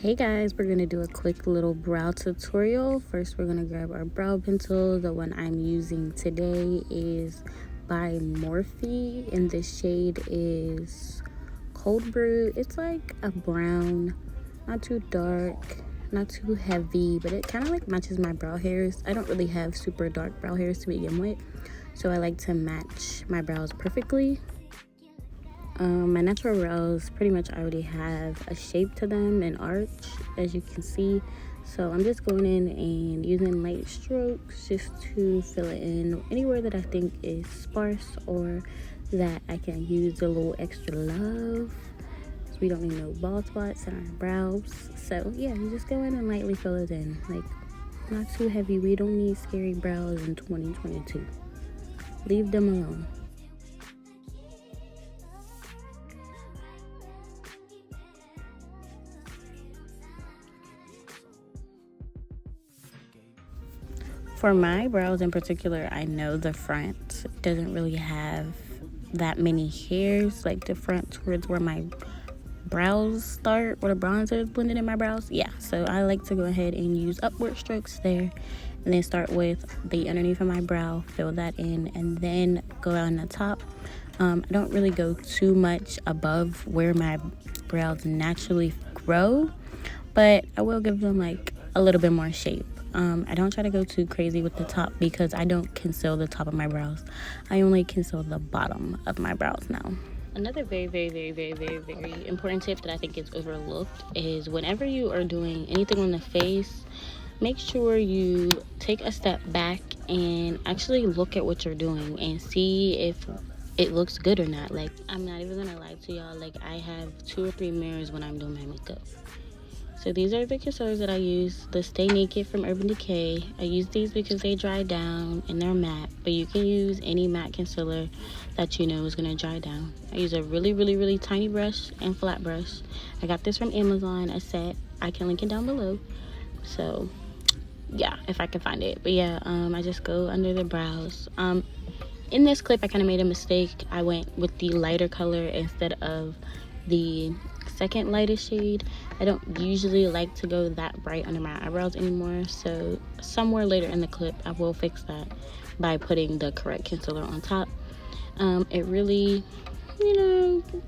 Hey guys, we're gonna do a quick little brow tutorial. First, we're gonna grab our brow pencil. The one I'm using today is by Morphe, and the shade is Cold Brew. It's like a brown, not too dark, not too heavy, but it kind of like matches my brow hairs. I don't really have super dark brow hairs to begin with, so I like to match my brows perfectly. My natural brows pretty much already have a shape to them, an arch, as you can see. So I'm just going in and using light strokes just to fill it in anywhere that I think is sparse or that I can use a little extra love. So we don't need no bald spots in our brows. So yeah, you just go in and lightly fill it in. Like, not too heavy. We don't need scary brows in 2022. Leave them alone. For my brows in particular, I know the front doesn't really have that many hairs, like the front towards where my brows start, where the bronzer is blended in my brows. Yeah, so I like to go ahead and use upward strokes there, and then start with the underneath of my brow, fill that in, and then go on the top. I don't really go too much above where my brows naturally grow, but I will give them like a little bit more shape. I don't try to go too crazy with the top because I don't conceal the top of my brows. I only conceal the bottom of my brows now. Another very important tip that I think is overlooked is whenever you are doing anything on the face, make sure you take a step back and actually look at what you're doing and see if it looks good or not. Like, I'm not even gonna lie to y'all, like I have 2 or 3 mirrors when I'm doing my makeup. So these are the concealers that I use, the Stay Naked from Urban Decay. I use these because they dry down and they're matte, but you can use any matte concealer that you know is gonna dry down. I use a really tiny brush and flat brush. I got this from Amazon, a set. I can link it down below. So yeah, if I can find it. But yeah, I just go under the brows. In this clip, I kind of made a mistake. I went with the lighter color instead of the second lightest shade. I don't usually like to go that bright under my eyebrows anymore, so somewhere later in the clip I will fix that by putting the correct concealer on top. It really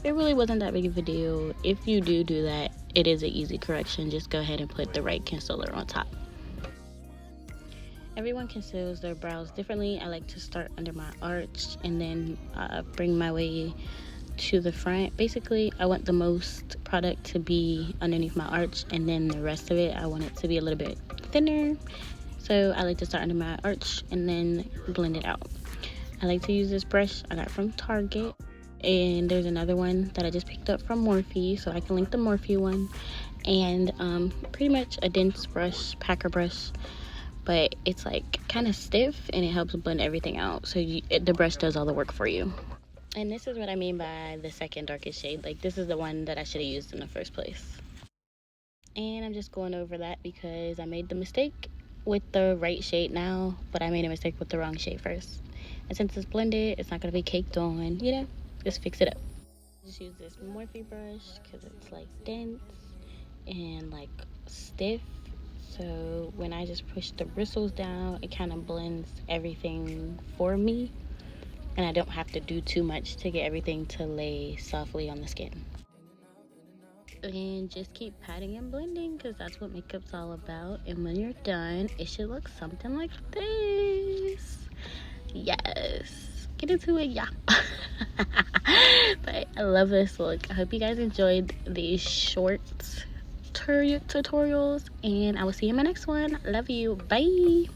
wasn't that big of a deal. If you do that, it is an easy correction. Just go ahead and put the right concealer on top. Everyone conceals their brows differently. I like to start under my arch and then bring my way to the front. Basically, I want the most product to be underneath my arch, and then the rest of it I want it to be a little bit thinner. So I like to start under my arch and then blend it out. I like to use this brush I got from Target, and there's another one that I just picked up from Morphe, so I can link the Morphe one. And pretty much a dense brush, packer brush, but it's like kind of stiff and it helps blend everything out, so the brush does all the work for you. And this is what I mean by the second darkest shade. Like, this is the one that I should have used in the first place. And I'm just going over that because I made the mistake with the right shade now, but I made a mistake with the wrong shade first. And since it's blended, it's not going to be caked on, you know, just fix it up. Just use this Morphe brush because it's like dense and like stiff. So when I just push the bristles down, it kind of blends everything for me. And I don't have to do too much to get everything to lay softly on the skin. And just keep patting and blending because that's what makeup's all about. And when you're done, it should look something like this. Yes. Get into it, yeah. But I love this look. I hope you guys enjoyed these short tutorials. And I will see you in my next one. Love you. Bye.